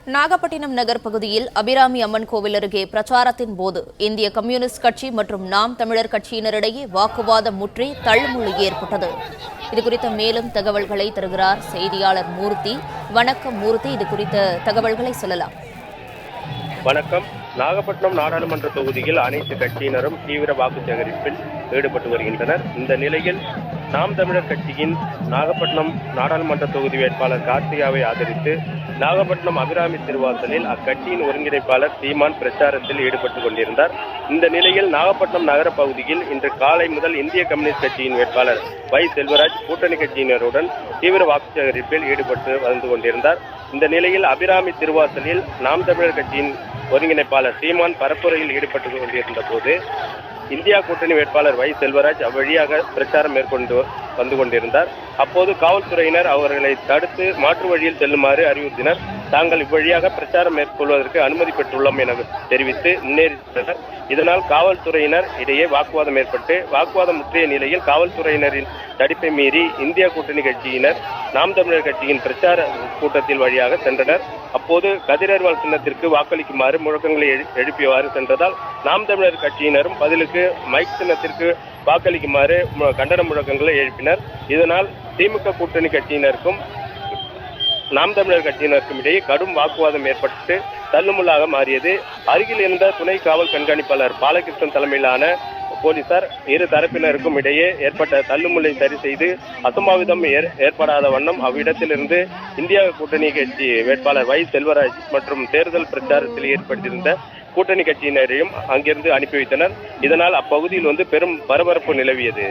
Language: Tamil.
நாகப்பட்டினம் நகர் பகுதியில் அபிராமி அம்மன் கோவில் அருகே பிரச்சாரத்தின் போது இந்திய கம்யூனிஸ்ட் கட்சி மற்றும் நாம் தமிழர் கட்சியினரிடையே வாக்குவாதம் முற்றி தள்ளுமுள்ளு ஏற்பட்டது. இதுகுறித்த மேலும் தகவல்களை தருகிறார் செய்தியாளர் மூர்த்தி. வணக்கம் மூர்த்தி, இது குறித்த தகவல்களை சொல்லலாம். வணக்கம். நாகப்பட்டினம் நாடாளுமன்ற தொகுதியில் அனைத்து கட்சியினரும் தீவிர வாக்கு சேகரிப்பில் ஈடுபட்டு வருகின்றனர். இந்த நிலையில் நாம் தமிழர் கட்சியின் நாகப்பட்டினம் நாடாளுமன்ற தொகுதி வேட்பாளர் கார்த்திகாவை ஆதரித்து நாகப்பட்டினம் அபிராமி திருவாசலில் அக்கட்சியின் ஒருங்கிணைப்பாளர் சீமான் பிரச்சாரத்தில் ஈடுபட்டுக் கொண்டிருந்தார். இந்த நிலையில் நாகப்பட்டினம் நகர பகுதியில் இன்று காலை முதல் இந்திய கம்யூனிஸ்ட் கட்சியின் வேட்பாளர் வை செல்வராஜ் கூட்டணி கட்சியினருடன் தீவிர வாக்கு சேகரிப்பில் ஈடுபட்டு வந்து கொண்டிருந்தார். இந்த நிலையில் அபிராமி திருவாசலில் நாம் தமிழர் கட்சியின் ஒருங்கிணைப்பாளர் சீமான் பரப்புரையில் ஈடுபட்டு கொண்டிருந்த போது இந்தியா கூட்டணி வேட்பாளர் வை செல்வராஜ் அவ்வழியாக பிரச்சாரம் மேற்கொண்டு வந்து கொண்டிருந்தார். அப்போது காவல்துறையினர் அவர்களை தடுத்து மாற்று வழியில் செல்லுமாறு அறிவுறுத்தினர். தாங்கள் இவ்வழியாக பிரச்சாரம் மேற்கொள்வதற்கு அனுமதி பெற்றுள்ளோம் என தெரிவித்து முன்னேறினர். இதனால் காவல்துறையினர் இடையே வாக்குவாதம் ஏற்பட்டு வாக்குவாதம் முற்றிய நிலையில் காவல்துறையினரின் தடுப்பை மீறி இந்தியா கூட்டணி கட்சியினர் நாம் தமிழர் கட்சியின் பிரச்சார கூட்டத்தில் வழியாக சென்றனர். அப்போது கதிரர்வால் சின்னத்திற்கு வாக்களிக்குமாறு முழக்கங்களை எழுப்பியவாறு சென்றதால் நாம் தமிழர் கட்சியினரும் பதிலுக்கு மைக் சின்னத்திற்கு வாக்களிக்குமாறு கண்டன முழக்கங்களை எழுப்பினர். இதனால் திமுக கூட்டணி கட்சியினருக்கும் நாம் தமிழர் கட்சியினருக்கும் இடையே கடும் வாக்குவாதம் ஏற்பட்டு தள்ளுமுள்ளாக மாறியது. அருகில் இருந்த துணை காவல் கண்காணிப்பாளர் பாலகிருஷ்ணன் தலைமையிலான போலீசார் இரு தரப்பினருக்கும் இடையே ஏற்பட்ட தள்ளுமுள்ளை சரி செய்து அசம்பாவிதம் ஏற்படாத வண்ணம் அவ்விடத்திலிருந்து இந்தியா கூட்டணி கட்சி வேட்பாளர் வை செல்வராஜ் மற்றும் தேர்தல் பிரச்சாரத்தில் ஏற்பட்டிருந்த கூட்டணி கட்சியினரையும் அங்கிருந்து அனுப்பி வைத்தனர். இதனால் அப்பகுதியில் பெரும் பரபரப்பு நிலவியது.